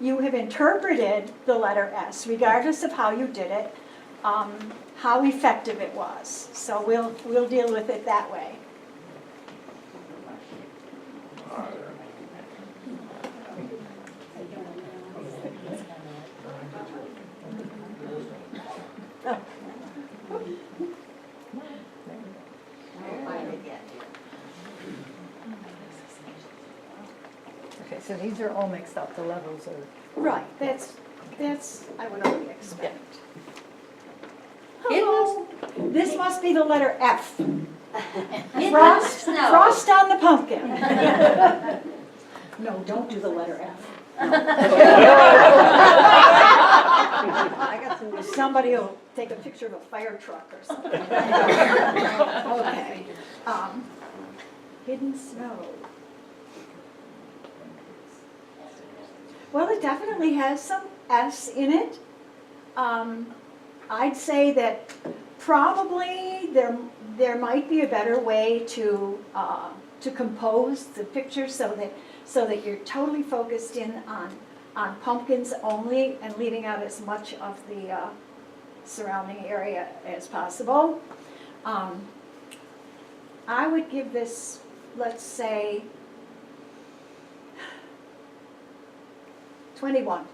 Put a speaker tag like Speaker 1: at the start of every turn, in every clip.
Speaker 1: you have interpreted the letter S, regardless of how you did it, how effective it was. So we'll deal with it that way. Oh.
Speaker 2: Okay, so these are all mixed up, the levels are.
Speaker 1: Right, that's I would only expect.
Speaker 3: Hello.
Speaker 1: This must be the letter F.
Speaker 3: Hidden
Speaker 1: Frost,
Speaker 3: snow.
Speaker 1: frost on the pumpkin. No, don't do the letter F.
Speaker 4: I got some.
Speaker 1: Somebody will take a picture of a fire truck or something. Okay. Hidden snow. Well, it definitely has some S in it. I'd say that probably there might be a better way to compose the picture so that you're totally focused in on pumpkins only and leaving out as much of the surrounding area as possible. I would give this, let's say, 21.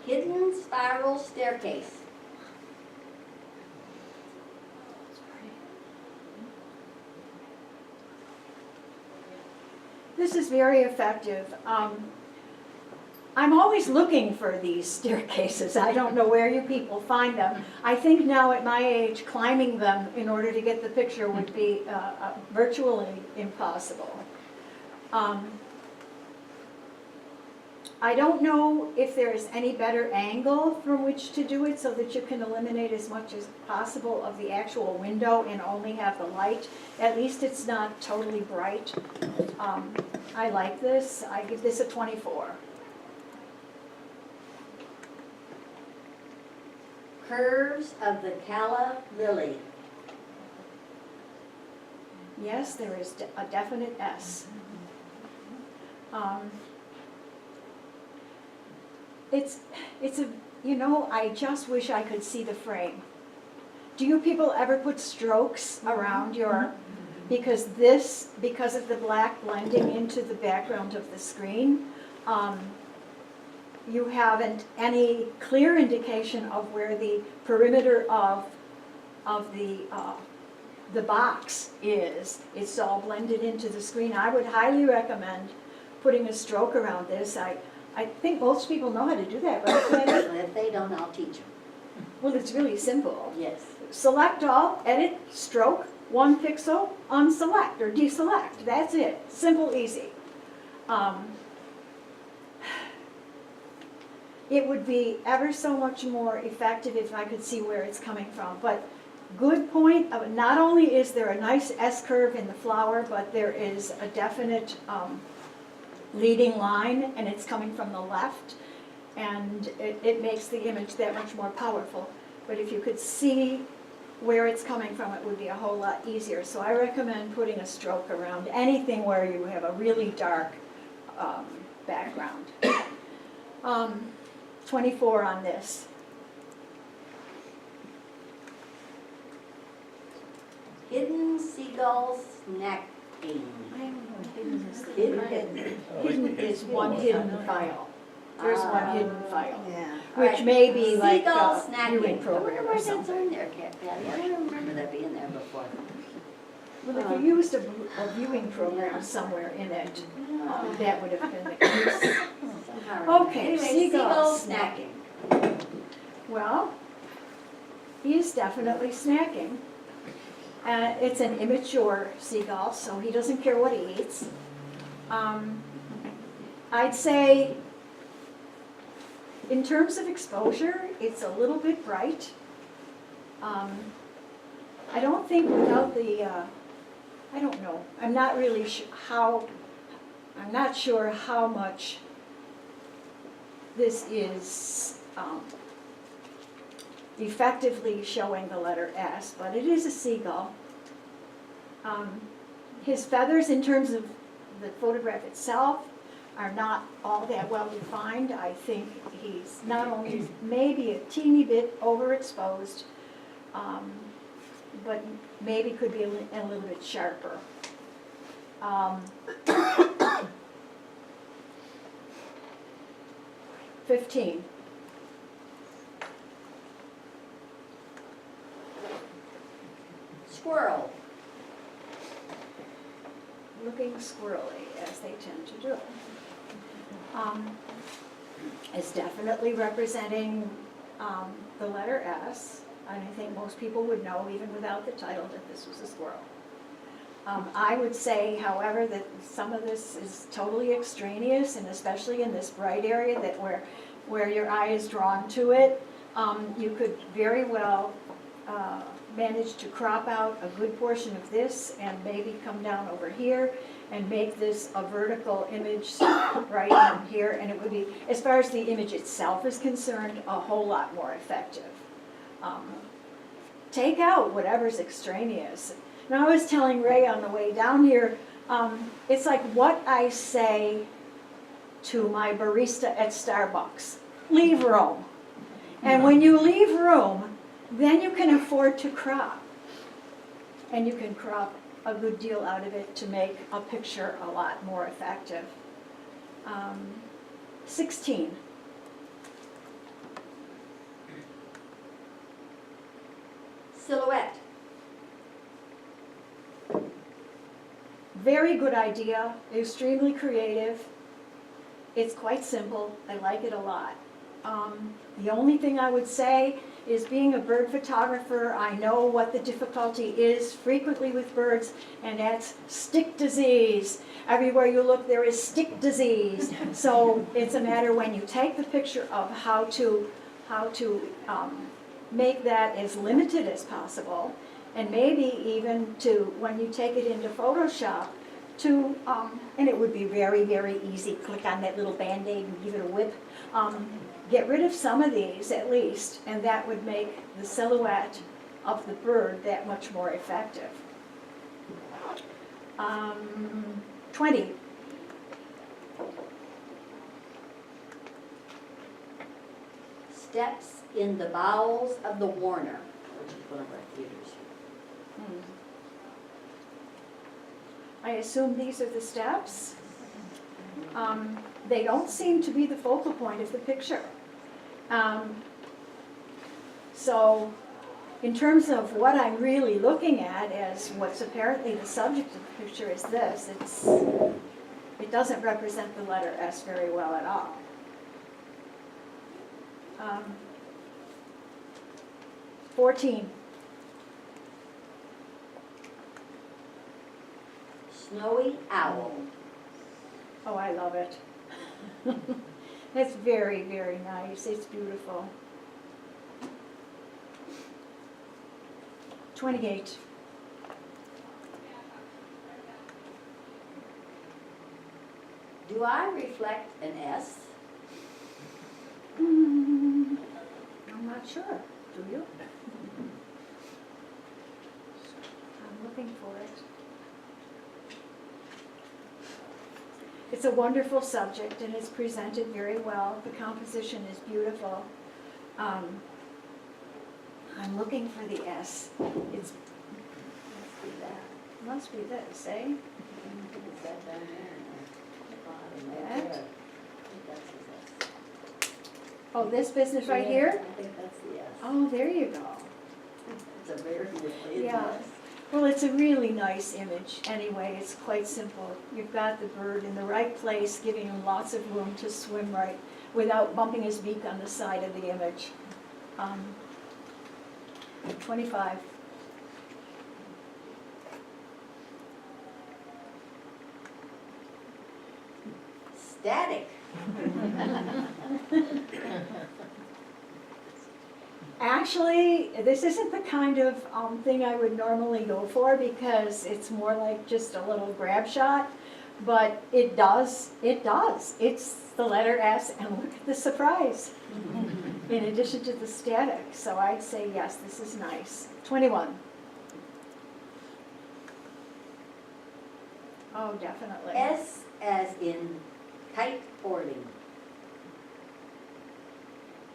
Speaker 3: Hidden spiral staircase.
Speaker 1: This is very effective. I'm always looking for these staircases. I don't know where you people find them. I think now at my age, climbing them in order to get the picture would be virtually impossible. I don't know if there is any better angle from which to do it so that you can eliminate as much as possible of the actual window and only have the light. At least it's not totally bright. I like this. I give this a 24.
Speaker 3: Curves of the calla lily.
Speaker 1: Yes, there is a definite S. It's a, you know, I just wish I could see the frame. Do you people ever put strokes around your, because of the black blending into the background of the screen, you haven't any clear indication of where the perimeter of the box is. It's all blended into the screen. I would highly recommend putting a stroke around this. I think most people know how to do that, right, Patty?
Speaker 3: If they don't, I'll teach them.
Speaker 1: Well, it's really simple.
Speaker 3: Yes.
Speaker 1: Select all, edit, stroke, 1 pixel, unselect or deselect. That's it. Simple, easy. It would be ever so much more effective if I could see where it's coming from. But good point, not only is there a nice S-curve in the flower, but there is a definite leading line, and it's coming from the left, and it makes the image that much more powerful. But if you could see where it's coming from, it would be a whole lot easier. So I recommend putting a stroke around anything where you have a really dark background. 24 on this.
Speaker 3: Hidden seagull snacking.
Speaker 1: I don't know what hidden is.
Speaker 3: Hidden.
Speaker 1: Hidden is one hidden file. There's one hidden file,
Speaker 4: Yeah.
Speaker 1: which
Speaker 3: Alright.
Speaker 1: may be like
Speaker 3: Seagull
Speaker 1: a
Speaker 3: snacking.
Speaker 1: viewing
Speaker 3: I wonder
Speaker 1: program
Speaker 3: why
Speaker 1: or
Speaker 3: that's
Speaker 1: something.
Speaker 3: on there, Patty. I don't remember that being there before.
Speaker 1: Well, if you used a viewing program somewhere in it, that would have been the case.
Speaker 3: Somehow.
Speaker 1: Okay,
Speaker 3: Anyway,
Speaker 1: seagull
Speaker 3: seagull snacking.
Speaker 1: Well, he is definitely snacking. It's an immature seagull, so he doesn't care what he eats. I'd say, in terms of exposure, it's a little bit bright. I don't think without the, I don't know. I'm not really I'm not sure how much this is effectively showing the letter S, but it is a seagull. His feathers, in terms of the photograph itself, are not all that well defined. I think he's not only maybe a teeny bit overexposed, but maybe could be a little bit sharper. 15.
Speaker 3: Squirrel.
Speaker 1: Looking squirrely, as they tend to do. Is definitely representing the letter S, and I think most people would know, even without the title, that this was a squirrel. I would say, however, that some of this is totally extraneous, and especially in this bright area that where your eye is drawn to it, you could very well manage to crop out a good portion of this and maybe come down over here and make this a vertical image right in here, and it would be, as far as the image itself is concerned, a whole lot more effective. Take out whatever's extraneous. Now, I was telling Ray on the way down here, it's like what I say to my barista at Starbucks: leave room. And when you leave room, then you can afford to crop. And you can crop a good deal out of it to make a picture a lot more effective. 16.
Speaker 3: Silhouette.
Speaker 1: Very good idea, extremely creative. It's quite simple, I like it a lot. The only thing I would say is, being a bird photographer, I know what the difficulty is frequently with birds, and that's stick disease. Everywhere you look, there is stick disease. So it's a matter, when you take the picture, of how to make that as limited as possible, and maybe even to, when you take it into Photoshop, to, and it would be very, very easy, click on that little Band-Aid and give it a whip. Get rid of some of these at least, and that would make the silhouette of the bird that much more effective. 20.
Speaker 3: Steps in the bowels of the Warner, which is one of our theaters.
Speaker 1: I assume these are the steps. They don't seem to be the focal point of the picture. So in terms of what I'm really looking at as what's apparently the subject of the picture is this, it doesn't represent the letter S very well at all. 14.
Speaker 3: Snowy owl.
Speaker 1: Oh, I love it. That's very, very nice. It's beautiful. 28.
Speaker 3: Do I reflect an S?
Speaker 1: I'm not sure. Do you? I'm looking for it. It's a wonderful subject, and it's presented very well. The composition is beautiful. I'm looking for the S. It's, must be this, eh?
Speaker 3: Is that down there?
Speaker 1: That?
Speaker 3: I think that's the S.
Speaker 1: Oh, this business right here?
Speaker 3: I think that's the S.
Speaker 1: Oh, there you go.
Speaker 3: It's a very good one.
Speaker 1: Yeah. Well, it's a really nice image. Anyway, it's quite simple. You've got the bird in the right place, giving him lots of room to swim right without bumping his beak on the side of the image. 25.
Speaker 3: Static.
Speaker 1: Actually, this isn't the kind of thing I would normally go for, because it's more like just a little grab shot, but it does. It's the letter S, and look at the surprise, in addition to the static. So I'd say yes, this is nice. 21. Oh, definitely.
Speaker 3: S as in kiteboarding.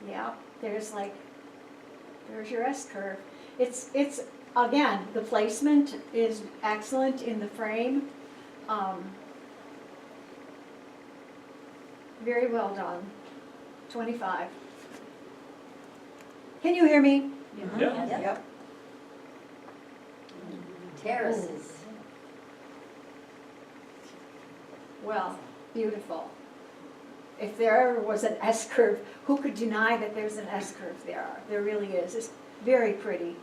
Speaker 1: Yeah, there's your S curve. It's, again, the placement is excellent in the frame. Very well done. 25. Can you hear me?
Speaker 5: Yeah.
Speaker 4: Yep.
Speaker 3: Terraces.
Speaker 1: Well, beautiful. If there ever was an S curve, who could deny that there's an S curve there? There really is. It's very pretty.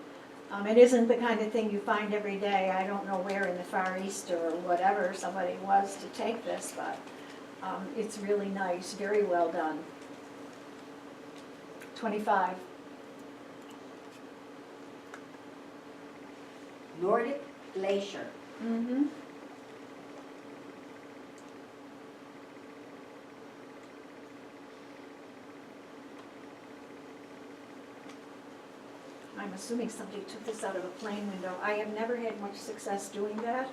Speaker 1: It isn't the kind of thing you find every day. I don't know where in the Far East or whatever somebody was to take this, but it's really nice, very well done. 25.
Speaker 3: Nordic glacier.
Speaker 1: Mm-hmm. I'm assuming somebody took this out of a plane window. I have never had much success doing that.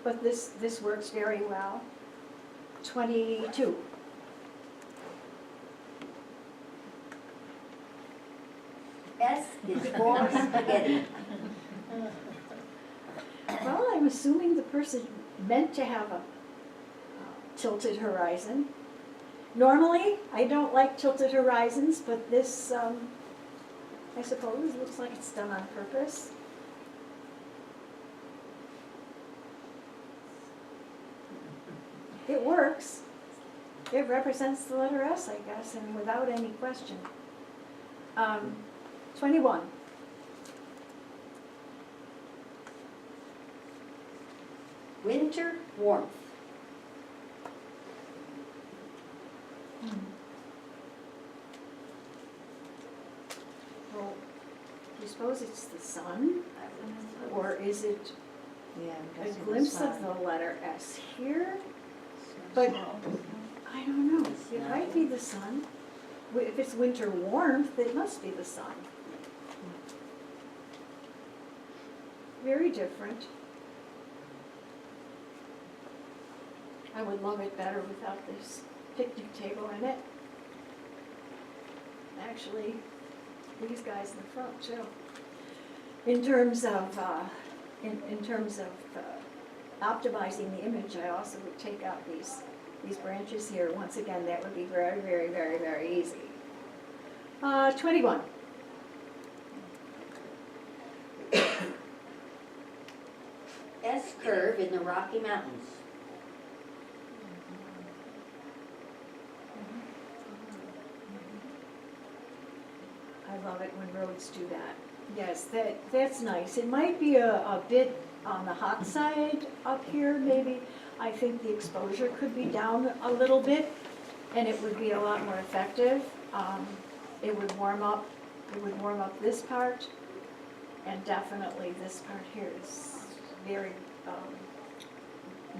Speaker 1: But this works very well. 22.
Speaker 3: S is for spaghetti.
Speaker 1: Well, I'm assuming the person meant to have a tilted horizon. Normally, I don't like tilted horizons, but this, I suppose, looks like it's done on purpose. It works. It represents the letter S, I guess, and without any question. 21.
Speaker 3: Winter warmth.
Speaker 1: Well, do you suppose it's the sun? Or is it
Speaker 4: Yeah, I'm
Speaker 1: a
Speaker 4: guessing
Speaker 1: glimpse
Speaker 4: the
Speaker 1: of
Speaker 4: sun.
Speaker 1: the letter S here? But I don't know. It might be the sun. If it's winter warmth, it must be the sun. Very different. I would love it better without this picnic table in it. Actually, these guys in the front too. In terms of, optimizing the image, I also would take out these branches here. Once again, that would be very, very, very, very easy. 21.
Speaker 3: S curve in the Rocky Mountains.
Speaker 1: I love it when roads do that. Yes, that's nice. It might be a bit on the hot side up here, maybe. I think the exposure could be down a little bit, and it would be a lot more effective. It would warm up this part, and definitely this part here is very,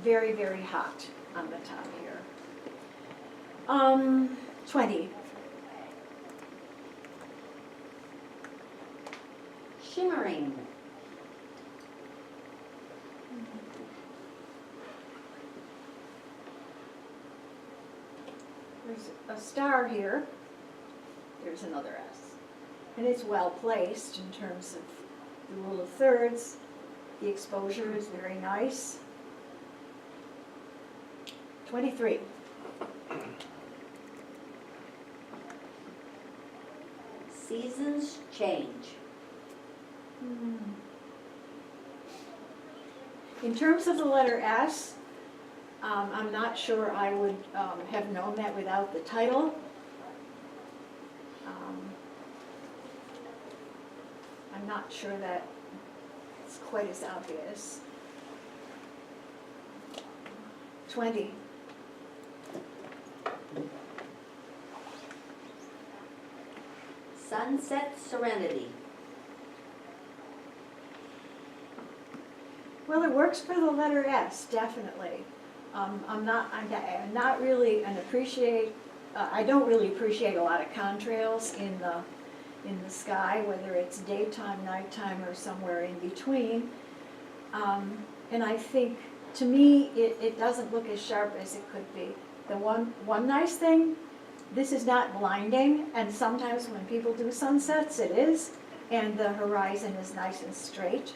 Speaker 1: very, very hot on the top here. 20.
Speaker 3: Shimmering.
Speaker 1: There's a star here. There's another S. And it's well placed in terms of the rule of thirds. The exposure is very nice. 23.
Speaker 3: Seasons change.
Speaker 1: In terms of the letter S, I'm not sure I would have known that without the title. I'm not sure that it's quite as obvious. 20.
Speaker 3: Sunset serenity.
Speaker 1: Well, it works for the letter S, definitely. I'm not really I don't really appreciate a lot of contrails in the sky, whether it's daytime, nighttime, or somewhere in between. And I think, to me, it doesn't look as sharp as it could be. The one nice thing, this is not blinding, and sometimes when people do sunsets, it is, and the horizon is nice and straight.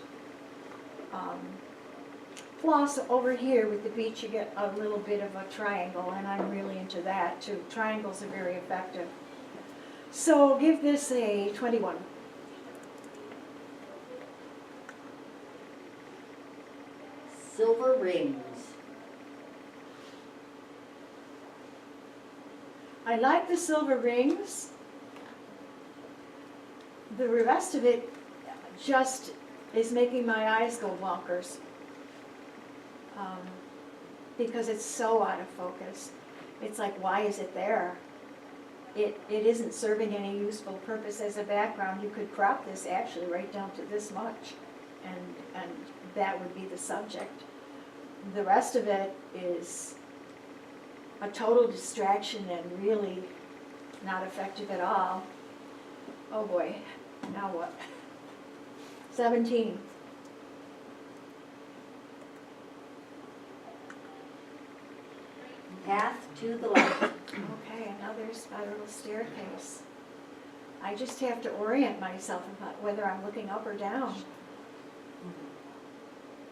Speaker 1: Plus, over here with the beach, you get a little bit of a triangle, and I'm really into that too. Triangles are very effective. So give this a 21.
Speaker 3: Silver rings.
Speaker 1: I like the silver rings. The rest of it just is making my eyes go bonkers. Because it's so out of focus. It's like, why is it there? It isn't serving any useful purpose as a background. You could crop this actually right down to this much, and that would be the subject. The rest of it is a total distraction and really not effective at all. Oh boy, now what? 17.
Speaker 3: Path to the light.
Speaker 1: Okay, another spiral staircase. I just have to orient myself about whether I'm looking up or down.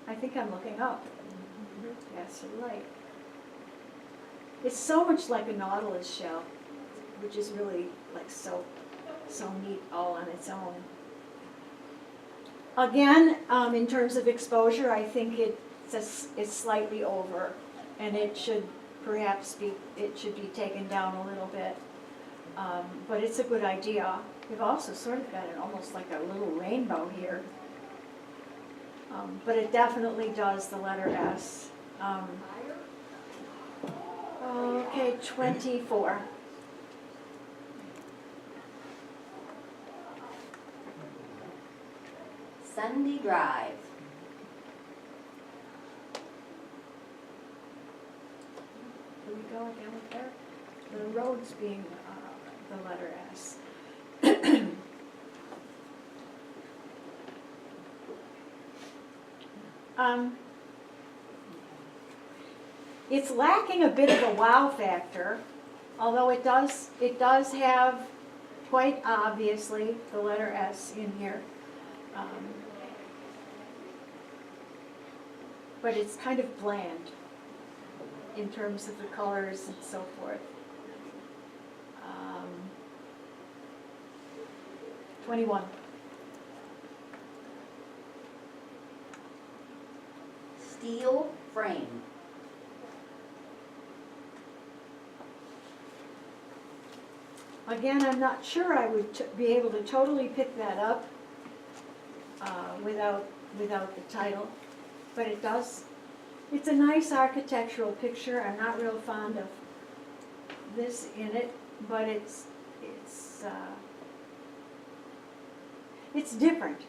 Speaker 1: I think I'm looking up. Yes, you're right. It's so much like a nautilus shell, which is really like so neat all on its own. Again, in terms of exposure, I think it's slightly over, and it should perhaps be taken down a little bit. But it's a good idea. We've also sort of got it almost like a little rainbow here. But it definitely does the letter S. Okay, 24.
Speaker 3: Sunday Drive.
Speaker 1: Here we go again with there. The roads being the letter S. It's lacking a bit of a wow factor, although it does have quite obviously the letter S in here. But it's kind of bland in terms of the colors and so forth. 21.
Speaker 3: Steel frame.
Speaker 1: Again, I'm not sure I would be able to totally pick that up without the title, but it does. It's a nice architectural picture. I'm not real fond of this in it, but it's different,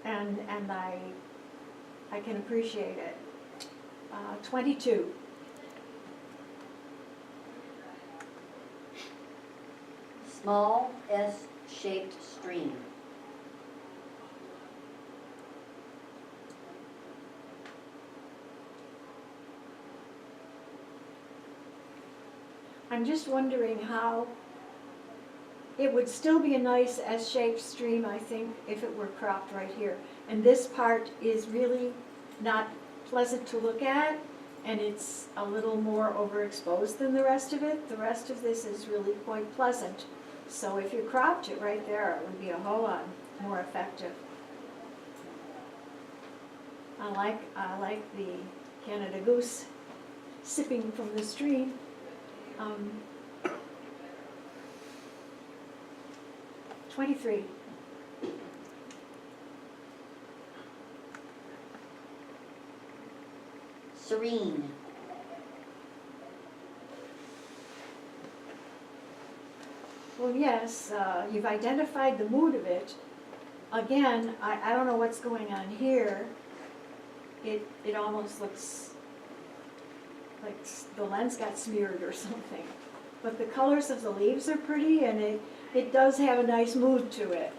Speaker 1: and I can appreciate it. 22.
Speaker 3: Small S-shaped stream.
Speaker 1: I'm just wondering how it would still be a nice S-shaped stream, I think, if it were cropped right here. And this part is really not pleasant to look at, and it's a little more overexposed than the rest of it. The rest of this is really quite pleasant. So if you cropped it right there, it would be a whole lot more effective. I like the Canada goose sipping from the stream. 23.
Speaker 3: Serene.
Speaker 1: Well, yes, you've identified the mood of it. Again, I don't know what's going on here. It almost looks like the lens got smeared or something. But the colors of the leaves are pretty, and it does have a nice mood to it.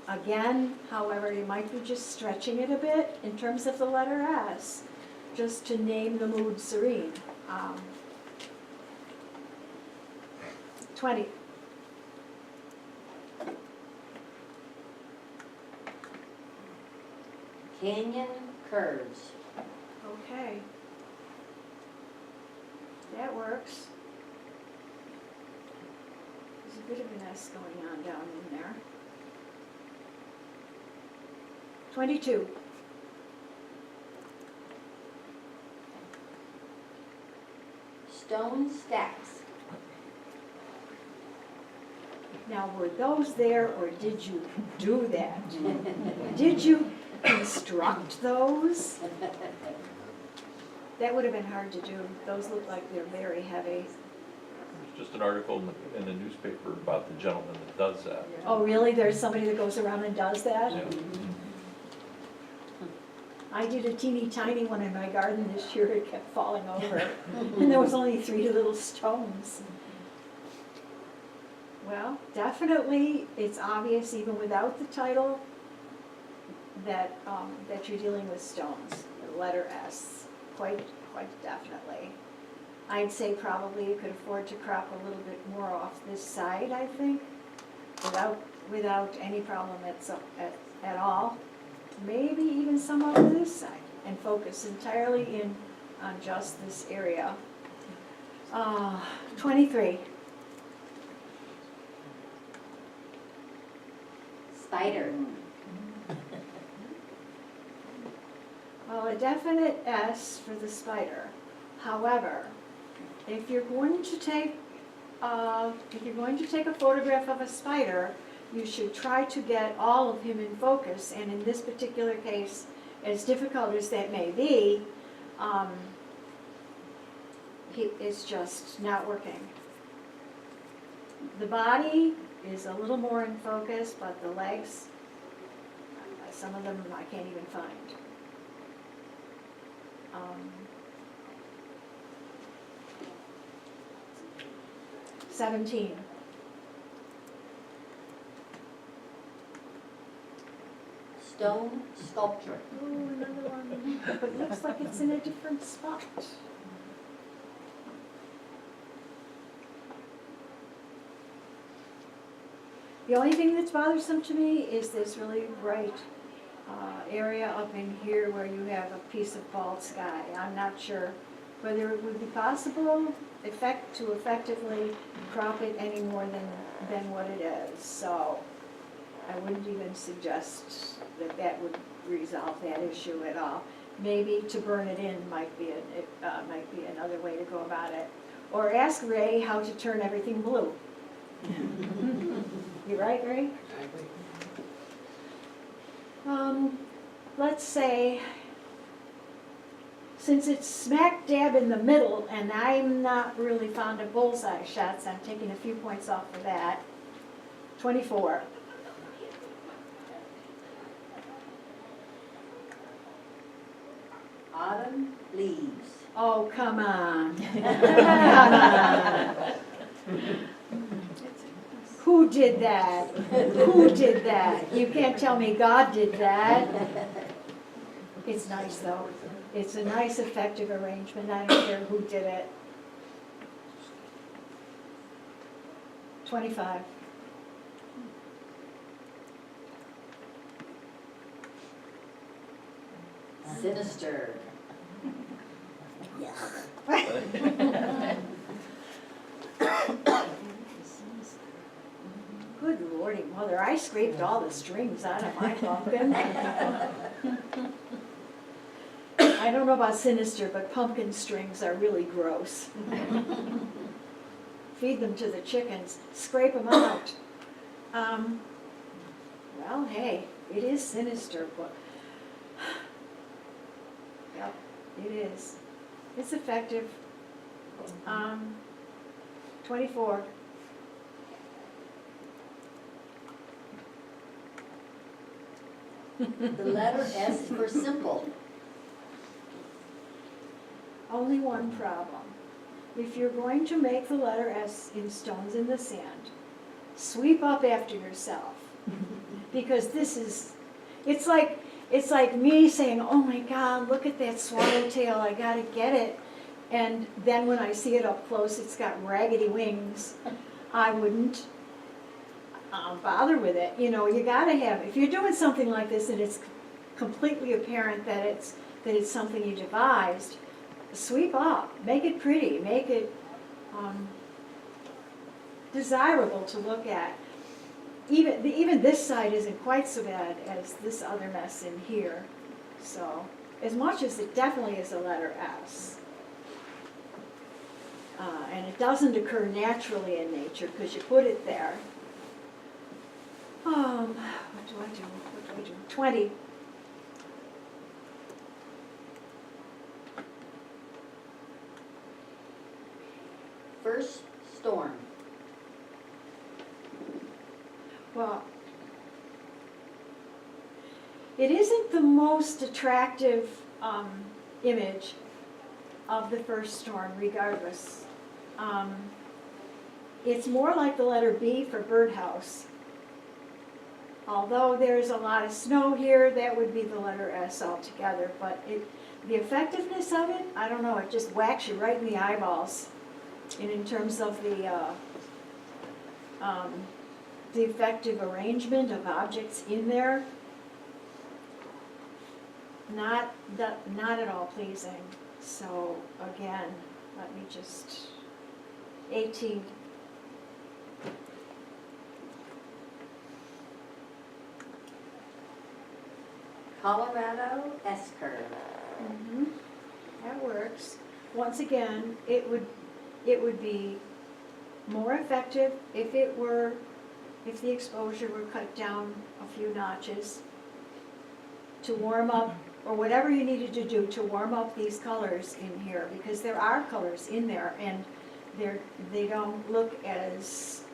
Speaker 1: Again, however, you might be just stretching it a bit in terms of the letter S, just to name the mood serene. 20.
Speaker 3: Canyon curves.
Speaker 1: Okay. That works. There's a bit of an S going on down in there. 22.
Speaker 3: Stone stacks.
Speaker 1: Now, were those there or did you do that? Did you construct those? That would have been hard to do. Those look like they're very heavy.
Speaker 5: There's just an article in the newspaper about the gentleman that does that.
Speaker 1: Oh, really? There's somebody that goes around and does that?
Speaker 5: Yeah.
Speaker 1: I did a teeny tiny one in my garden this year. It kept falling over. And there was only 3 little stones. Well, definitely, it's obvious even without the title that, that you're dealing with stones, the letter S, quite definitely. I'd say probably you could afford to crop a little bit more off this side, I think, without any problem at all. Maybe even some over this side, and focus entirely in on just this area. 23.
Speaker 3: Spider.
Speaker 1: Well, a definite S for the spider. However, if you're going to take a photograph of a spider, you should try to get all of him in focus. And in this particular case, as difficult as that may be, it's just not working. The body is a little more in focus, but the legs, some of them I can't even find. 17.
Speaker 3: Stone sculpture.
Speaker 1: Oh, another one, but it looks like it's in a different spot. The only thing that's bothersome to me is this really bright area up in here where you have a piece of bald sky. I'm not sure whether it would be possible to effectively crop it any more than what it is. So I wouldn't even suggest that would resolve that issue at all. Maybe to burn it in might be another way to go about it. Or ask Ray how to turn everything blue. You right, Ray? Let's say, since it's smack dab in the middle, and I'm not really fond of bullseye shots, I'm taking a few points off for that. 24.
Speaker 3: Autumn leaves.
Speaker 1: Oh, come on. Come on. Who did that? Who did that? You can't tell me God did that. It's nice, though. It's a nice, effective arrangement. I don't care who did it. 25.
Speaker 3: Sinister.
Speaker 1: Good lordy, mother, I scraped all the strings out of my pumpkin. I don't know about sinister, but pumpkin strings are really gross. Feed them to the chickens, scrape them out. Well, hey, it is sinister, but yep, it is. It's effective. 24.
Speaker 3: The letter S for simple.
Speaker 1: Only one problem. If you're going to make the letter S in stones in the sand, sweep up after yourself. because it's like me saying, oh my God, look at that swallowtail, I gotta get it. And then when I see it up close, it's got raggedy wings. I wouldn't bother with it. You know, you gotta have, if you're doing something like this and it's completely apparent that it's something you devised, sweep up, make it pretty, make it desirable to look at. Even this side isn't quite so bad as this other mess in here. So, as much as it definitely is a letter S. And it doesn't occur naturally in nature because you put it there. What do I do? What do I do? 20.
Speaker 3: First storm.
Speaker 1: Well, it isn't the most attractive image of the first storm, regardless. It's more like the letter B for birdhouse. Although there's a lot of snow here, that would be the letter S altogether. But the effectiveness of it, I don't know, it just whacks you right in the eyeballs. And in terms of the effective arrangement of objects in there, not at all pleasing. So again, let me just, 18.
Speaker 3: Colorado S-curve.
Speaker 1: Mm-hmm. That works. Once again, it would be more effective if the exposure were cut down a few notches to warm up, or whatever you needed to do to warm up these colors in here, because there are colors in there and they don't look as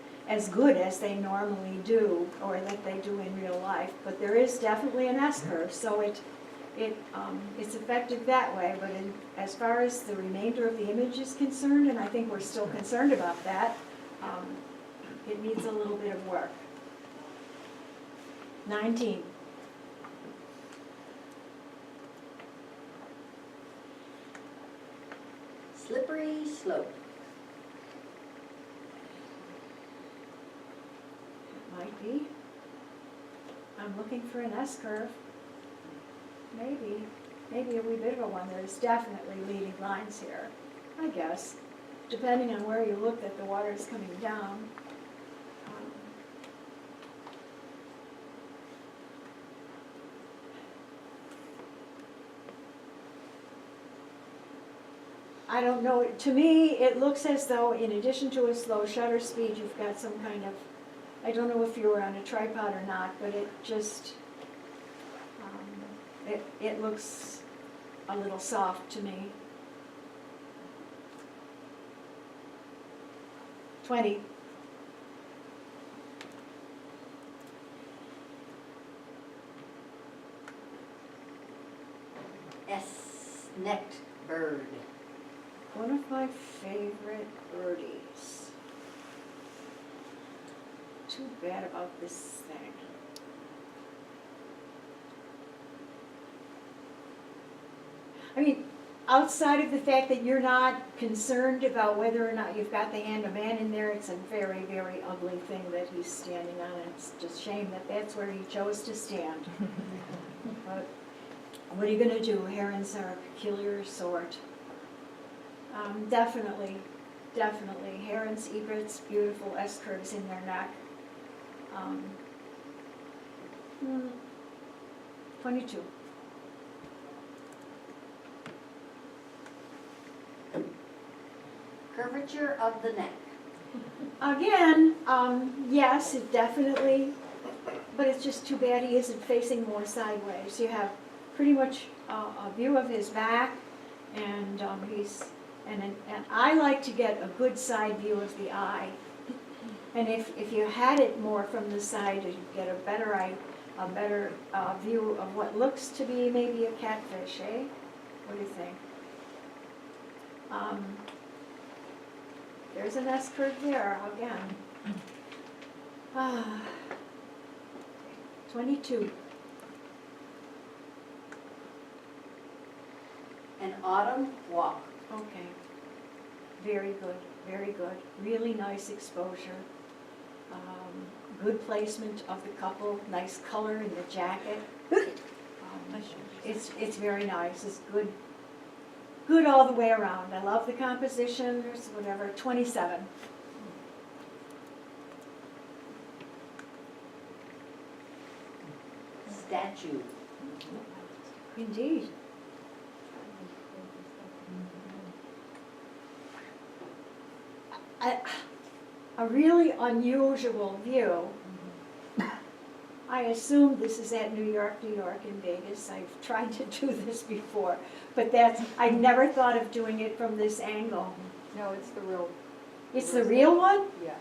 Speaker 1: good as they normally do, or that they do in real life. But there is definitely an S-curve, so it's effective that way. But as far as the remainder of the image is concerned, and I think we're still concerned about that, it needs a little bit of work. 19.
Speaker 3: Slippery slope.
Speaker 1: Might be. I'm looking for an S-curve. Maybe a wee bit of a one. There's definitely leading lines here, I guess, depending on where you look that the water is coming down. I don't know, to me, it looks as though in addition to a slow shutter speed, you've got some kind of, I don't know if you were on a tripod or not, but it just, it looks a little soft to me. 20.
Speaker 3: S-necked bird.
Speaker 1: One of my favorite birdies. Too bad about this thing. I mean, outside of the fact that you're not concerned about whether or not you've got the hand of man in there, it's a very, very ugly thing that he's standing on. And it's just a shame that that's where he chose to stand. But what are you going to do? Herons are a peculiar sort. Definitely. Herons, egrets, beautiful S-curves in their neck. 22.
Speaker 3: Curvature of the neck.
Speaker 1: Again, yes, it definitely, but it's just too bad he isn't facing more sideways. You have pretty much a view of his back, and and I like to get a good side view of the eye. And if you had it more from the side, you'd get a better view of what looks to be maybe a catfish, eh? What do you think? There's an S-curve there again. 22.
Speaker 3: An autumn walk.
Speaker 1: Okay. Very good, very good. Really nice exposure. Good placement of the couple, nice color in the jacket. It's very nice, it's good all the way around. I love the composition, there's whatever, 27.
Speaker 3: Statue.
Speaker 1: Indeed. A really unusual view. I assume this is at New York, and Vegas. I've tried to do this before, but I never thought of doing it from this angle.
Speaker 2: No, it's the real,
Speaker 1: It's the real one?
Speaker 2: yeah.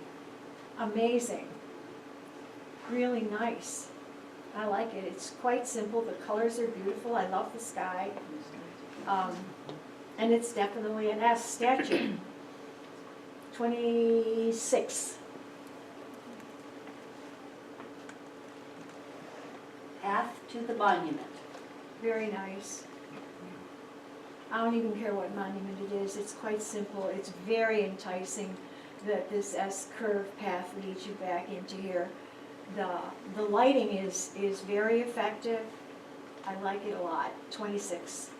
Speaker 1: Amazing. Really nice. I like it. It's quite simple. The colors are beautiful. I love the sky. And it's definitely an S statue. 26.
Speaker 3: Path to the monument.
Speaker 1: Very nice. I don't even care what monument it is. It's quite simple. It's very enticing that this S curve path leads you back into here. The lighting is very effective. I like it a lot. 26.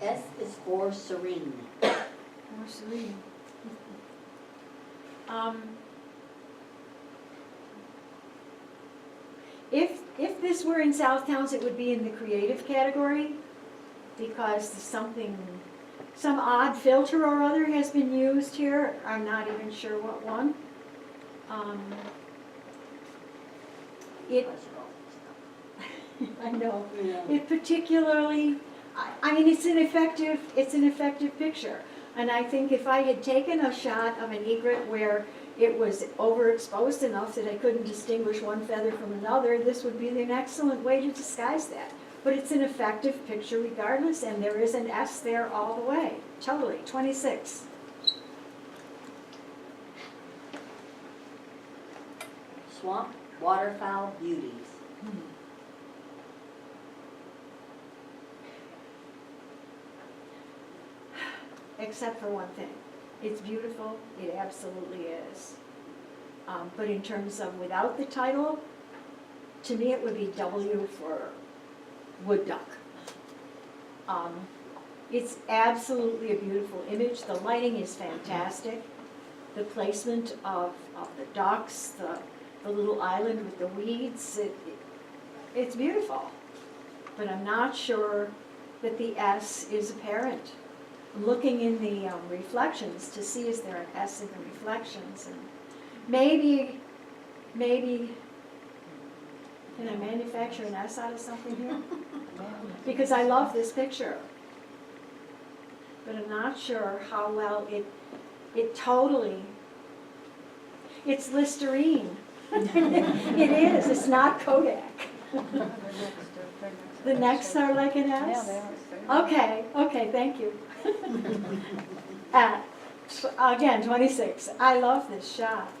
Speaker 3: S is for serene.
Speaker 1: More serene. If this were in South Towns, it would be in the creative category because some odd filter or other has been used here. I'm not even sure what one. It, I know.
Speaker 3: Yeah.
Speaker 1: It particularly, I mean, it's an effective picture. And I think if I had taken a shot of an egret where it was overexposed enough that I couldn't distinguish one feather from another, this would be an excellent way to disguise that. But it's an effective picture regardless, and there is an S there all the way. Totally. 26.
Speaker 3: Swamp waterfowl beauties.
Speaker 1: Except for one thing. It's beautiful, it absolutely is. But in terms of without the title, to me it would be W for wood duck. It's absolutely a beautiful image. The lighting is fantastic. The placement of the ducks, the little island with the weeds, it's beautiful. But I'm not sure that the S is apparent. I'm looking in the reflections to see is there an S in the reflections. And maybe, can I manufacture an S out of something here? Because I love this picture. But I'm not sure how well it totally, it's Listerine. It is, it's not Kodak. The necks are like an
Speaker 2: Yeah,
Speaker 1: S?
Speaker 2: they are.
Speaker 1: Okay, thank you. Again, 26. I love this shot.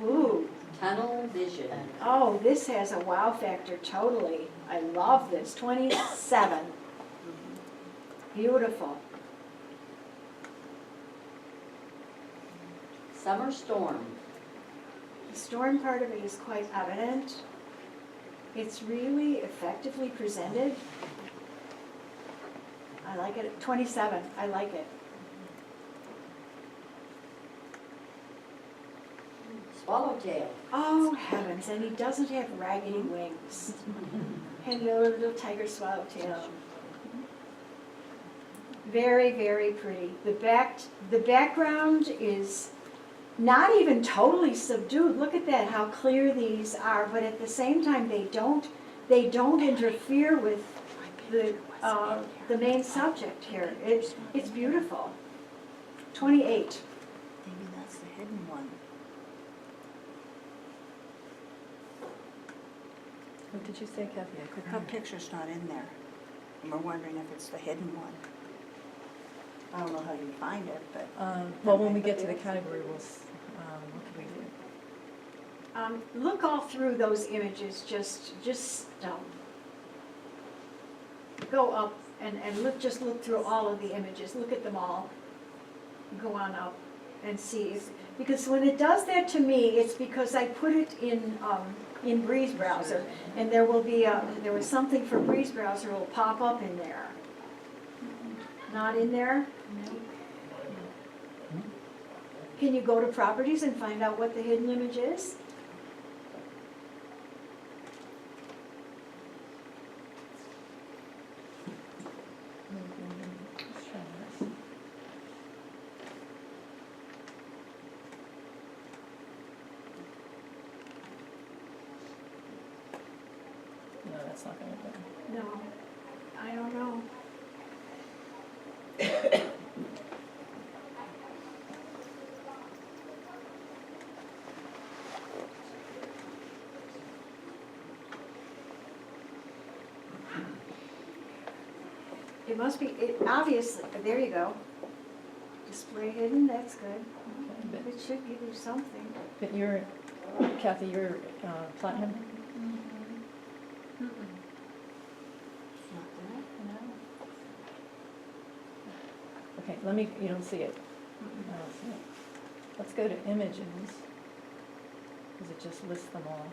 Speaker 1: Ooh.
Speaker 3: Tunnel vision.
Speaker 1: Oh, this has a wow factor, totally. I love this. 27. Beautiful.
Speaker 3: Summer storm.
Speaker 1: The storm part of it is quite evident. It's really effectively presented. I like it. 27. I like it.
Speaker 3: Swallowtail.
Speaker 1: Oh, heavens, and he doesn't have raggedy wings. Hello, little tiger swallowtail. Very, very pretty. The background is not even totally subdued. Look at that, how clear these are, but at the same time, they don't interfere with the main subject here. It's beautiful. 28.
Speaker 4: Maybe that's the hidden one.
Speaker 2: What did you say, Kathy?
Speaker 4: The picture's not in there. And we're wondering if it's the hidden one. I don't know how you find it, but.
Speaker 2: Well, when we get to the category, what can we do?
Speaker 1: Look all through those images, just go up and just look through all of the images, look at them all. Go on up and see if, because when it does that to me, it's because I put it in Breeze Browser, and there was something for Breeze Browser will pop up in there. Not in there? Can you go to properties and find out what the hidden image is?
Speaker 2: Let's try this. No, that's not gonna work.
Speaker 1: No, I don't know. It must be, obviously, there you go. Display hidden, that's good.
Speaker 2: Okay,
Speaker 1: It should give you something.
Speaker 2: but you're, Kathy, you're platinum?
Speaker 4: It's not there.
Speaker 2: Okay, let me, you don't see it? I don't see it. Let's go to images, because it just lists them all.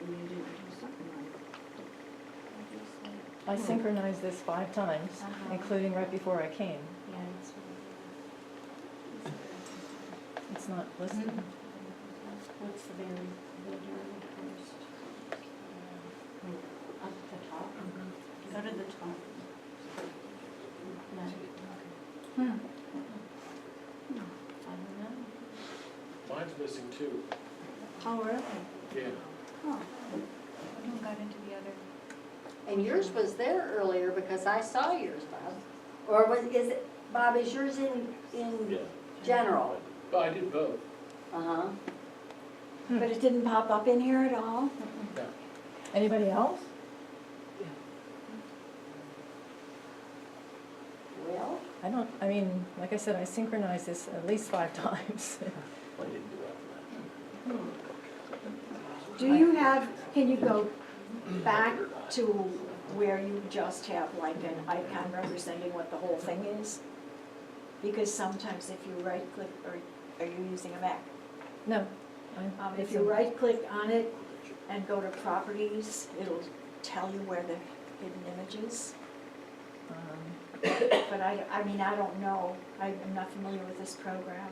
Speaker 4: You didn't do something like.
Speaker 2: I synchronized this 5 times,
Speaker 1: Uh-huh.
Speaker 2: including right before I came.
Speaker 1: Yeah, that's
Speaker 2: It's not listed.
Speaker 3: What's the very first? Up the top? Go to the top. No. I don't know.
Speaker 6: Mine's missing too.
Speaker 1: Oh, really?
Speaker 6: Yeah.
Speaker 2: Got into the other.
Speaker 3: And yours was there earlier because I saw yours, Bob. Or is it, Bob, is yours in general?
Speaker 6: But I did both.
Speaker 3: Uh-huh.
Speaker 1: But it didn't pop up in here at all?
Speaker 6: No.
Speaker 2: Anybody else?
Speaker 3: Well,
Speaker 2: I don't, I mean, like I said, I synchronized this at least 5 times.
Speaker 5: I didn't do that.
Speaker 1: Do you have, can you go back to where you just have like an icon representing what the whole thing is? Because sometimes if you right click, or are you using a Mac?
Speaker 2: No.
Speaker 1: If you right click on it and go to properties, it'll tell you where the hidden image is. But I mean, I don't know, I'm not familiar with this program.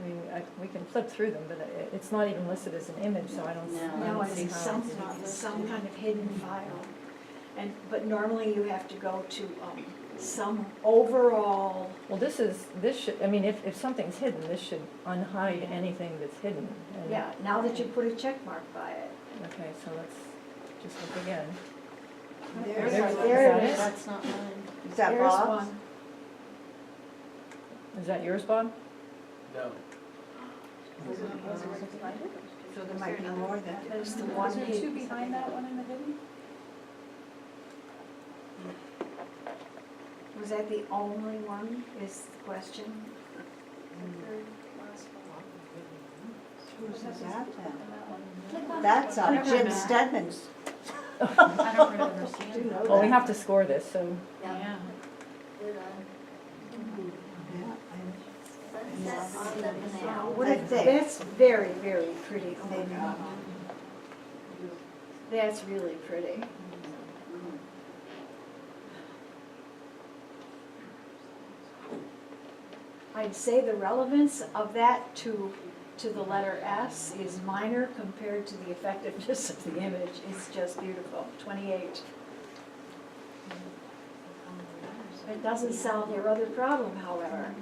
Speaker 2: I mean, we can flip through them, but it's not even listed as an image, so I don't
Speaker 3: No.
Speaker 1: No,
Speaker 2: see
Speaker 1: it's
Speaker 2: how.
Speaker 1: some kind of hidden file. But normally you have to go to some overall,
Speaker 2: Well, this should, I mean, if something's hidden, this should unhide anything that's hidden. And-
Speaker 1: yeah, now that you put a check mark by it.
Speaker 2: Okay, so let's just look again.
Speaker 1: There
Speaker 2: There's-
Speaker 1: there it
Speaker 2: is
Speaker 1: is.
Speaker 2: that
Speaker 3: that's not mine.
Speaker 4: Is that
Speaker 1: There's
Speaker 4: Bob's?
Speaker 1: one.
Speaker 2: Is that yours, Bob?
Speaker 6: No.
Speaker 4: So there might be more than.
Speaker 1: There's the one
Speaker 2: Is there 2
Speaker 1: hidden.
Speaker 2: behind that one in the hidden?
Speaker 1: Was that the only one, is the question?
Speaker 4: Whose is that then? That's Jim Stedman's.
Speaker 7: I don't remember
Speaker 4: Do you
Speaker 7: seeing
Speaker 4: know
Speaker 7: that.
Speaker 2: Well, we
Speaker 4: that?
Speaker 2: have to score this, so,
Speaker 3: Yeah.
Speaker 7: Yeah.
Speaker 3: That's on the canal.
Speaker 4: What did they?
Speaker 1: That's very, very pretty. Oh my
Speaker 4: Maybe.
Speaker 1: God. That's really pretty. I'd say the relevance of that to the letter S is minor compared to the effectiveness of the image. It's just beautiful, 28. It doesn't solve your other problem, however.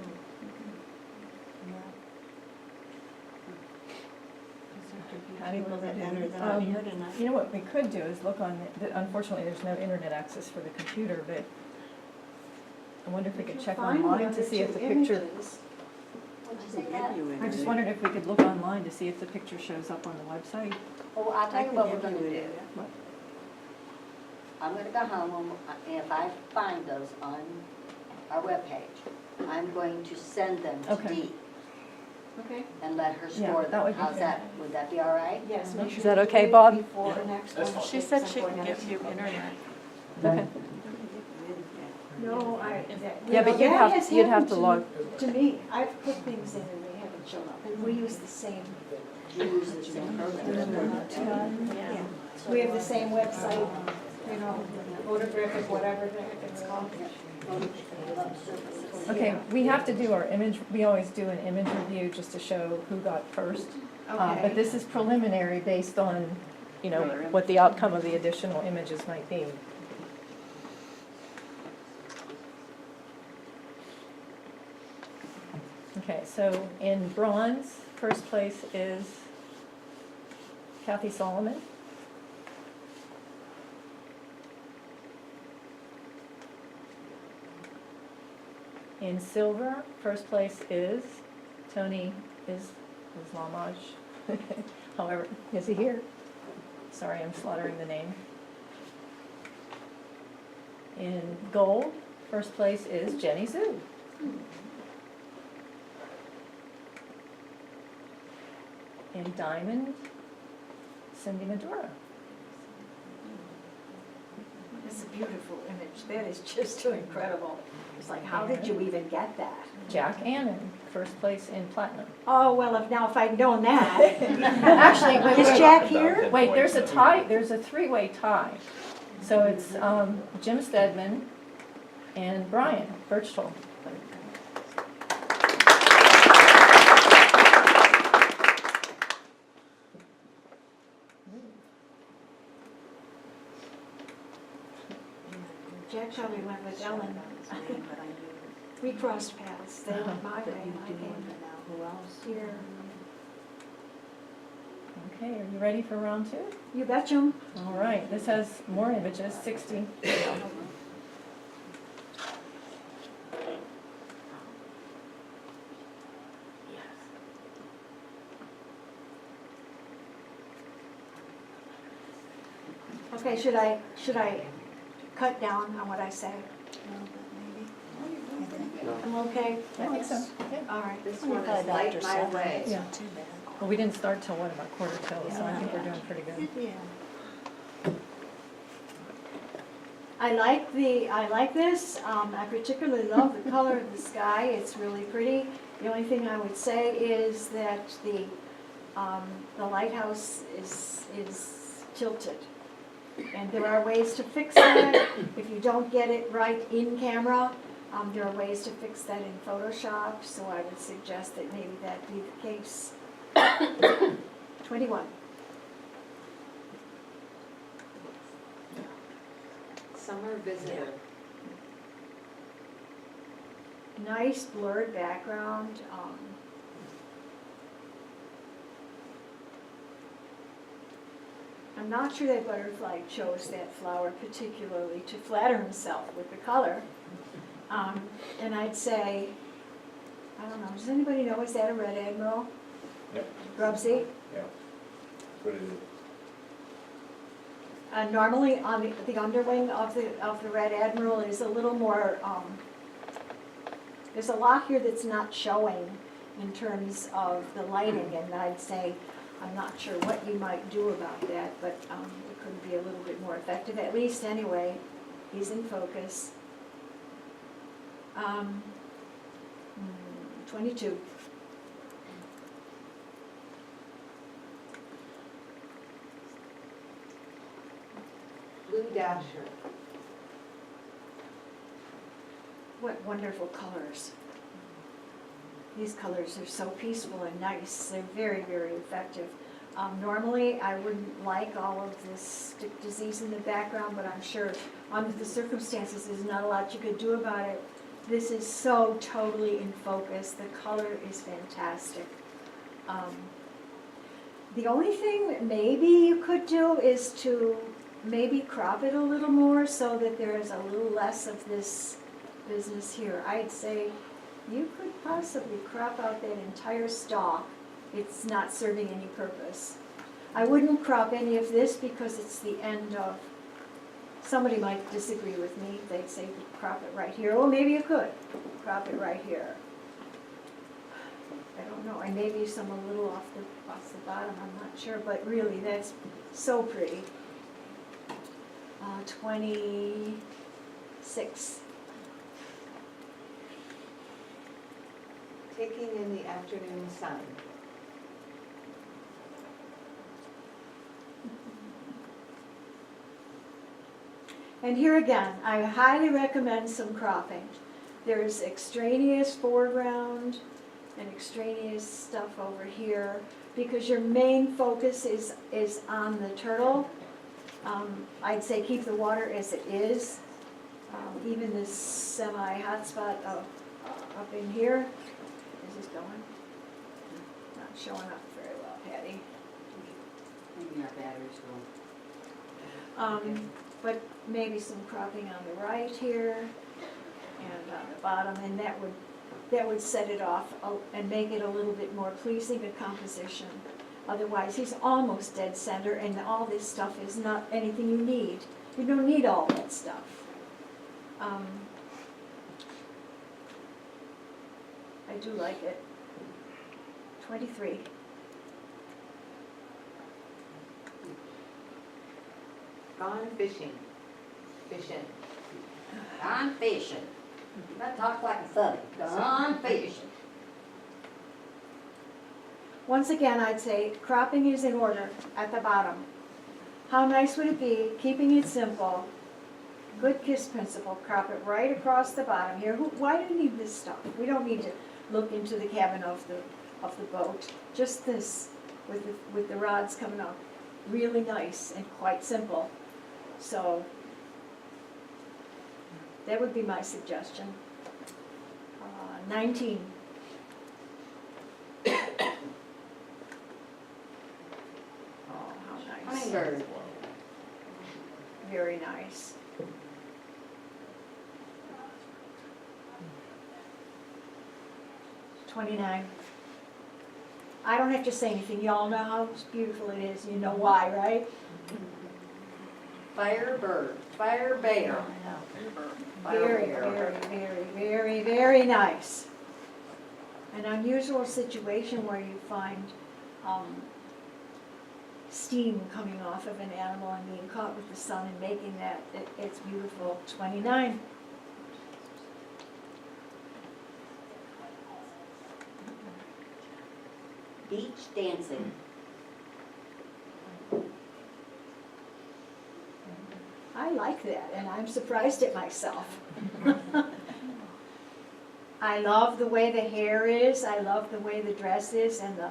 Speaker 2: Patty
Speaker 4: A little bit
Speaker 2: Wilson.
Speaker 4: better than out here tonight.
Speaker 2: You know what we could do is look on, unfortunately, there's no internet access for the computer, but I wonder if we could check
Speaker 1: Find
Speaker 2: online
Speaker 1: one
Speaker 2: to
Speaker 1: or
Speaker 2: see if the
Speaker 1: two
Speaker 2: picture,
Speaker 1: images.
Speaker 3: What'd you say that?
Speaker 2: I just wondered if we could look online to see if the picture shows up on the website.
Speaker 3: Oh, I'll tell
Speaker 4: I
Speaker 3: you
Speaker 4: can
Speaker 3: what we're
Speaker 4: give
Speaker 3: gonna
Speaker 4: you
Speaker 3: do.
Speaker 4: it.
Speaker 3: I'm gonna go home, and if I find those on our webpage, I'm going to send them to
Speaker 2: Okay.
Speaker 3: Dee
Speaker 1: Okay,
Speaker 3: and let her
Speaker 2: Yeah,
Speaker 3: store
Speaker 2: that
Speaker 3: them.
Speaker 2: would be
Speaker 3: How's
Speaker 2: fair.
Speaker 3: that? Would that be all right?
Speaker 1: yes. make
Speaker 2: Is
Speaker 1: sure
Speaker 2: that
Speaker 1: you
Speaker 2: okay,
Speaker 1: do it
Speaker 2: Bob?
Speaker 1: Before the next
Speaker 6: That's
Speaker 1: one.
Speaker 6: fine.
Speaker 4: She said she can give you internet.
Speaker 2: Okay.
Speaker 1: No,
Speaker 2: Yeah, but you'd
Speaker 1: that has
Speaker 2: you'd have
Speaker 1: happened
Speaker 2: to log,
Speaker 1: To me, I've put things in and they haven't shown up, and we use the same,
Speaker 3: You use the same program.
Speaker 4: Yeah.
Speaker 1: we have the same website, you know, photographic, whatever the heck it's called.
Speaker 2: okay, we have to do our image, we always do an image review just to show who got first. But
Speaker 1: Okay,
Speaker 2: this is preliminary based on, you know, what the outcome of the additional images might be. Okay, so in bronze, first place is Kathy Solomon. In silver, first place is Tony Islamaj. However, is he here? Sorry, I'm slaughtering the name. In gold, first place is Jenny Zhu. In diamond, Cindy Madura.
Speaker 1: it's a beautiful image, that is just too incredible. It's like, how did you even get that?
Speaker 2: Jack Annan, first place in platinum.
Speaker 1: Oh, well, if I'd known that. Actually, is Jack here?
Speaker 2: Wait, there's a tie, there's a three-way tie. So it's Jim Stedman and Brian Birchtold.
Speaker 1: Jack probably went with Ellen. We crossed paths, they went my way, and I came
Speaker 4: Who else?
Speaker 1: here.
Speaker 2: Okay, are you ready for round two?
Speaker 1: You betcha.
Speaker 2: All right, this has more images, 60.
Speaker 1: Okay, should I cut down on what I say? I'm okay?
Speaker 2: I think so, yeah.
Speaker 1: All right.
Speaker 3: This one is light my way.
Speaker 2: Yeah. Well, we didn't start till, what, about quarter till, so I think we're doing pretty good.
Speaker 4: Yeah.
Speaker 1: I like this. I particularly love the color of the sky. It's really pretty. The only thing I would say is that the lighthouse is tilted. And there are ways to fix that. If you don't get it right in camera, there are ways to fix that in Photoshop. So I would suggest that maybe that be the case. 21.
Speaker 3: Summer visitor.
Speaker 1: Nice blurred background. I'm not sure that Butterfly chose that flower particularly to flatter himself with the color. And I'd say, I don't know, does anybody know, is that a red admiral?
Speaker 8: Yep.
Speaker 1: Grubsy?
Speaker 8: Yeah. That's what it is.
Speaker 1: Normally on the underwing of the red admiral is a little more, there's a lot here that's not showing in terms of the lighting, and I'd say, I'm not sure what you might do about that, but it could be a little bit more effective, at least anyway. He's in focus. 22.
Speaker 3: Blue Dasher.
Speaker 1: What wonderful colors. These colors are so peaceful and nice. They're very, very effective. Normally, I wouldn't like all of this stick disease in the background, but I'm sure under the circumstances, there's not a lot you could do about it. This is so totally in focus. The color is fantastic. The only thing maybe you could do is to maybe crop it a little more so that there is a little less of this business here. I'd say you could possibly crop out that entire stalk. It's not serving any purpose. I wouldn't crop any of this because it's the end of, somebody might disagree with me. They'd say crop it right here. Well, maybe you could crop it right here. I don't know, and maybe some a little off the bottom, I'm not sure, but really, that's so pretty. 26.
Speaker 4: Taking in the afternoon sun.
Speaker 1: And here again, I highly recommend some cropping. There's extraneous foreground and extraneous stuff over here, because your main focus is on the turtle. I'd say keep the water as it is. Even this semi-hot spot up in here. Is this going? Not showing up very well, Patty.
Speaker 3: Maybe our battery's low.
Speaker 1: But maybe some cropping on the right here and on the bottom, and that would set it off and make it a little bit more pleasing a composition. Otherwise, he's almost dead center, and all this stuff is not anything you need. You don't need all that stuff. I do like it. 23.
Speaker 4: Gone fishing. Fishing.
Speaker 3: Gone fishing. That talks like a southern. Gone fishing.
Speaker 1: Once again, I'd say cropping is in order at the bottom. How nice would it be, keeping it simple, good KISS principle, crop it right across the bottom here. Why do you need this stuff? We don't need to look into the cabin of the boat. Just this, with the rods coming up. Really nice and quite simple. So, that would be my suggestion. 19. Oh, how nice.
Speaker 3: Hummingbird.
Speaker 1: Very nice. $29. I don't have to say anything. Y'all know how beautiful it is. You know why, right?
Speaker 3: Firebird. Fire bear.
Speaker 1: Very, very, very nice. An unusual situation where you find steam coming off of an animal and being caught with the sun and making that, it's beautiful. 29.
Speaker 3: Beach dancing.
Speaker 1: I like that, and I'm surprised at myself. I love the way the hair is, I love the way the dress is, and the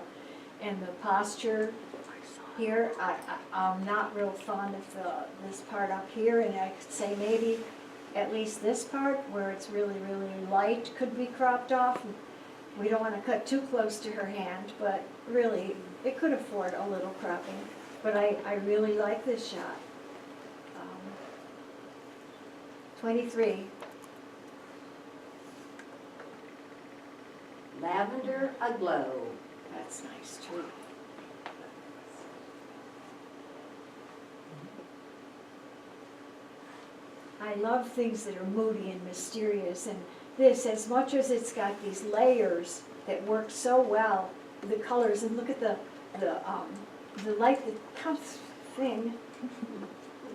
Speaker 1: posture here. I'm not real fond of this part up here, and I could say maybe at least this part where it's really, really light could be cropped off. We don't want to cut too close to her hand, but really, it could afford a little cropping. But I really like this shot. 23.
Speaker 3: Lavender aglow.
Speaker 1: That's nice too. I love things that are moody and mysterious, and this, as much as it's got these layers that work so well, the colors, and look at the light that comes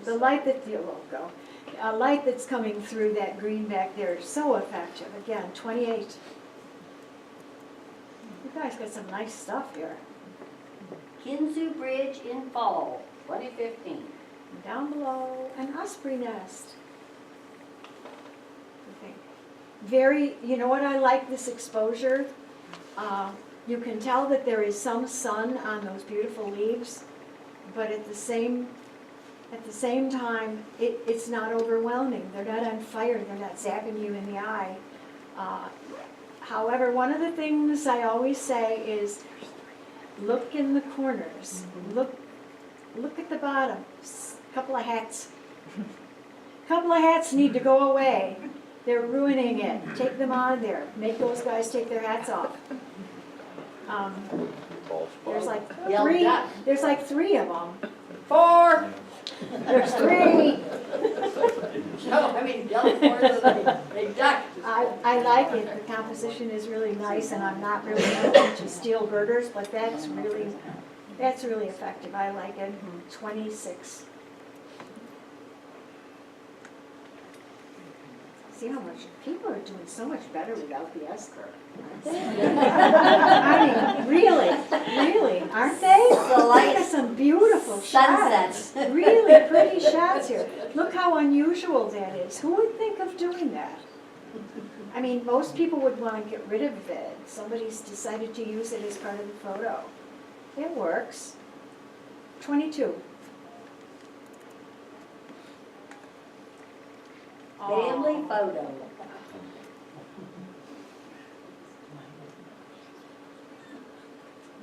Speaker 1: the light that you won't go. A light that's coming through that green back there is so effective. Again, 28. You guys got some nice stuff here.
Speaker 3: Kinzu Bridge in fall, 2015.
Speaker 1: And down below, an osprey nest. Okay. Very, you know what I like this exposure? You can tell that there is some sun on those beautiful leaves, but at the same time, it's not overwhelming. They're not on fire, they're not zapping you in the eye. However, one of the things I always say is, look in the corners, look at the bottom, couple of hats. Couple of hats need to go away. They're ruining it. Take them out of there. Make those guys take their hats off.
Speaker 5: Ball
Speaker 1: There's
Speaker 5: spot.
Speaker 1: like
Speaker 3: Yelled
Speaker 1: three,
Speaker 3: duck.
Speaker 1: there's like three of them.
Speaker 3: 4.
Speaker 1: There's three.
Speaker 3: No, I mean, yellow horses, they duck.
Speaker 1: I like it. The composition is really nice, and I'm not really into steel girders, but that's really effective. I like it. 26. See how much, people are doing so much better without the S-curve, aren't they? I mean, really, aren't they?
Speaker 3: The
Speaker 1: Look
Speaker 3: light
Speaker 1: at some beautiful shots.
Speaker 3: sunsets.
Speaker 1: Really pretty shots here. Look how unusual that is. Who would think of doing that? I mean, most people would want to get rid of it. Somebody's decided to use it as part of the photo. It works. 22.
Speaker 3: Family photo.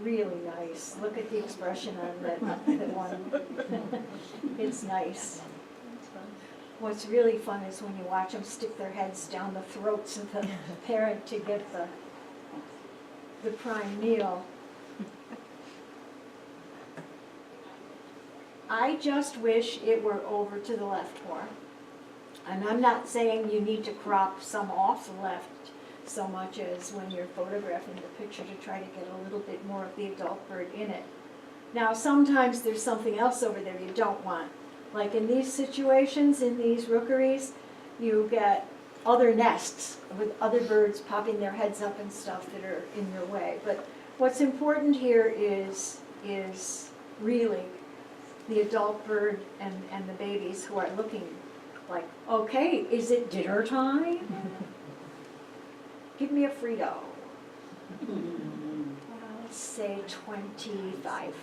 Speaker 1: Really nice. Look at the expression on that one. It's nice. What's really fun is when you watch them stick their heads down the throats of the parent to get the prime meal. I just wish it were over to the left more. And I'm not saying you need to crop some off the left so much as when you're photographing the picture to try to get a little bit more of the adult bird in it. Now, sometimes there's something else over there you don't want. Like in these situations, in these rookeries, you get other nests with other birds popping their heads up and stuff that are in your way. But what's important here is really the adult bird and the babies who are looking like, okay, is it dinner time? Give me a Frito. Let's say 25.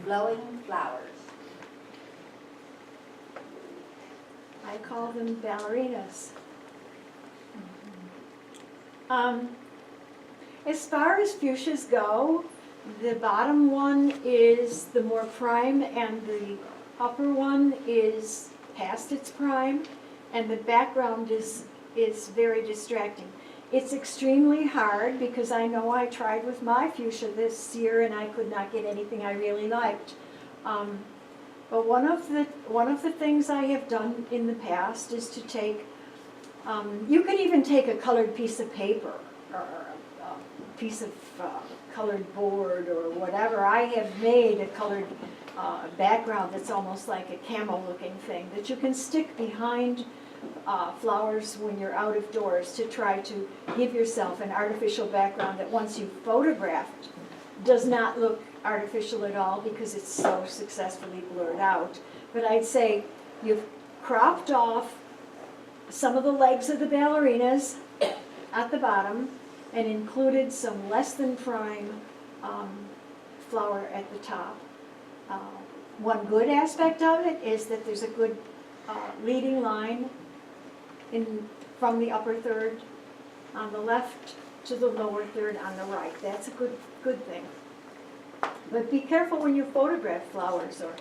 Speaker 3: Blowing flowers.
Speaker 1: I call them ballerinas. As far as fuchsias go, the bottom one is the more prime and the upper one is past its prime, and the background is very distracting. It's extremely hard because I know I tried with my fuchsia this year and I could not get anything I really liked. But one of the things I have done in the past is to take, you could even take a colored piece of paper or a piece of colored board or whatever. I have made a colored background that's almost like a camo looking thing that you can stick behind flowers when you're out of doors to try to give yourself an artificial background that once you've photographed does not look artificial at all because it's so successfully blurred out. But I'd say you've cropped off some of the legs of the ballerinas at the bottom and included some less than prime flower at the top. One good aspect of it is that there's a good leading line from the upper third on the left to the lower third on the right. That's a good thing. But be careful when you photograph flowers or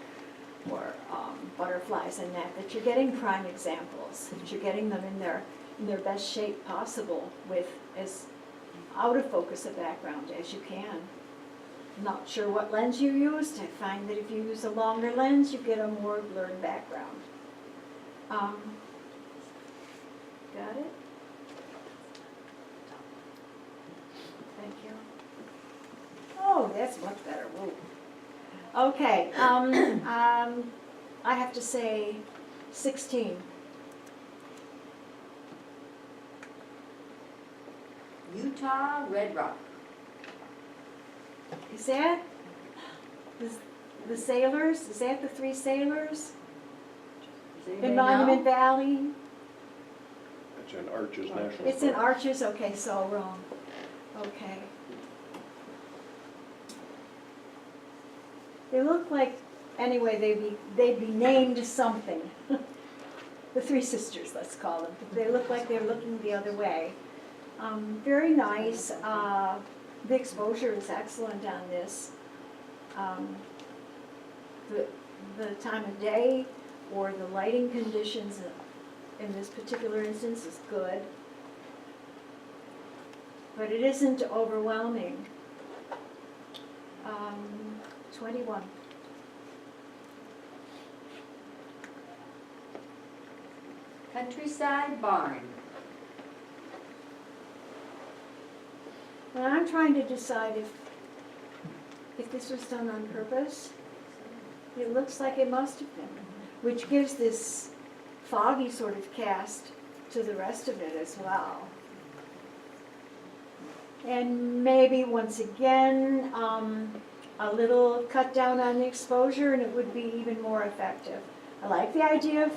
Speaker 1: butterflies and that you're getting prime examples, that you're getting them in their best shape possible with as out of focus a background as you can. Not sure what lens you used. I find that if you use a longer lens, you get a more blurred background. Got it? Thank you. Oh, that's much better. Whoa. Okay, I have to say 16.
Speaker 3: Utah Red Rock.
Speaker 1: Is that the sailors? Is that the three sailors
Speaker 3: Does
Speaker 1: in
Speaker 3: anybody
Speaker 1: Monument
Speaker 3: know?
Speaker 1: Valley?
Speaker 8: It's in Arches National
Speaker 1: It's in
Speaker 8: Park.
Speaker 1: Arches? Okay, so wrong. Okay. They look like, anyway, they'd be named something. The Three Sisters, let's call them. They look like they're looking the other way. Very nice. The exposure is excellent on this. The time of day or the lighting conditions in this particular instance is good. But it isn't overwhelming. 21.
Speaker 3: Countryside barn.
Speaker 1: Well, I'm trying to decide if this was done on purpose. It looks like it must have been, which gives this foggy sort of cast to the rest of it as well. And maybe, once again, a little cut down on the exposure and it would be even more effective. I like the idea of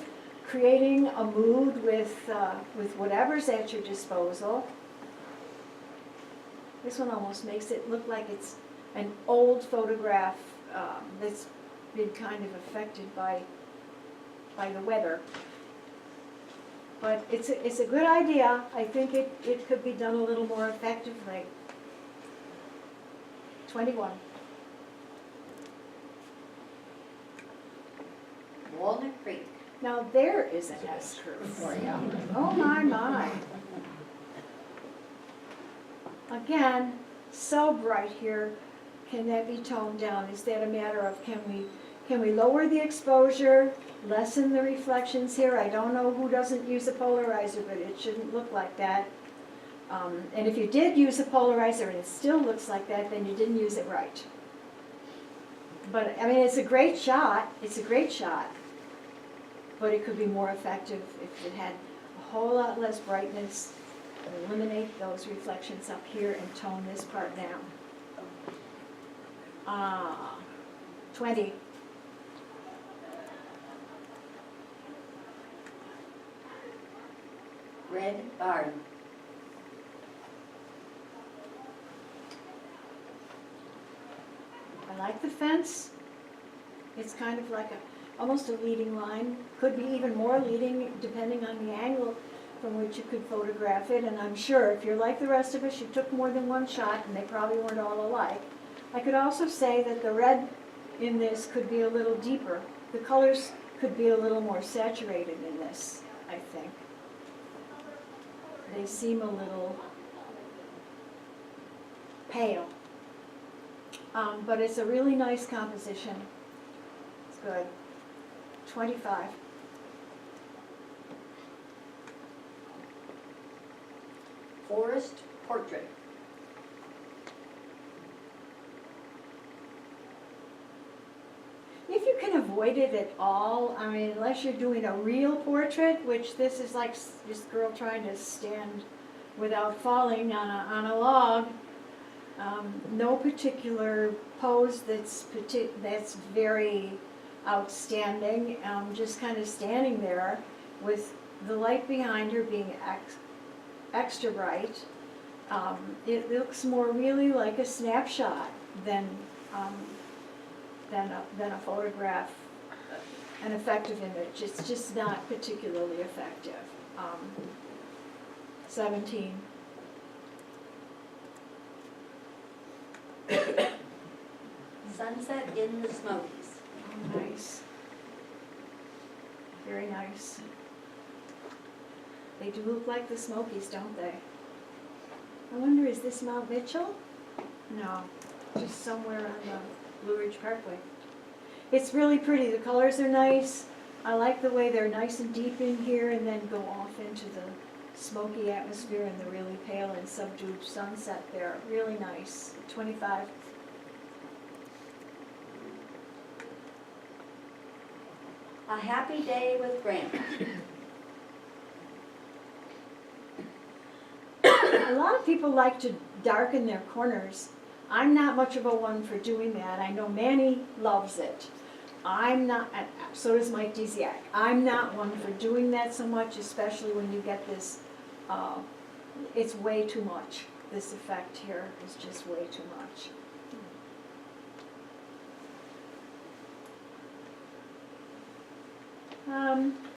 Speaker 1: creating a mood with whatever's at your disposal. This one almost makes it look like it's an old photograph that's been kind of affected by the weather. But it's a good idea. I think it could be done a little more effectively. 21.
Speaker 3: Walnut Creek.
Speaker 1: Now there is an S curve for you. Oh my, my. Again, so bright here. Can that be toned down? Is that a matter of can we lower the exposure, lessen the reflections here? I don't know who doesn't use a polarizer, but it shouldn't look like that. And if you did use a polarizer and it still looks like that, then you didn't use it right. But I mean, it's a great shot. It's a great shot. But it could be more effective if it had a whole lot less brightness. Eliminate those reflections up here and tone this part down. 20.
Speaker 3: Red barn.
Speaker 1: I like the fence. It's kind of like almost a leading line. Could be even more leading depending on the angle from which you could photograph it. And I'm sure if you're like the rest of us, you took more than one shot and they probably weren't all alike. I could also say that the red in this could be a little deeper. The colors could be a little more saturated in this, I think. They seem a little pale. But it's a really nice composition. It's good. 25.
Speaker 3: Forest portrait.
Speaker 1: If you can avoid it at all, I mean, unless you're doing a real portrait, which this is like this girl trying to stand without falling on a log. No particular pose that's very outstanding. Just kind of standing there with the light behind her being extra bright. It looks more really like a snapshot than a photograph, an effective image. It's just not particularly effective. 17.
Speaker 3: Sunset in the Smokies.
Speaker 1: Oh, nice. Very nice. They do look like the Smokies, don't they? I wonder, is this Mount Mitchell? No, just somewhere on the Blue Ridge Parkway. It's really pretty. The colors are nice. I like the way they're nice and deep in here and then go off into the smoky atmosphere and the really pale and subdued sunset there. Really nice. 25.
Speaker 3: A happy day with Grandma.
Speaker 1: A lot of people like to darken their corners. I'm not much of a one for doing that. I know Manny loves it. I'm not, so does Mike Desiak. I'm not one for doing that so much, especially when you get this, it's way too much. This effect here is just way too much.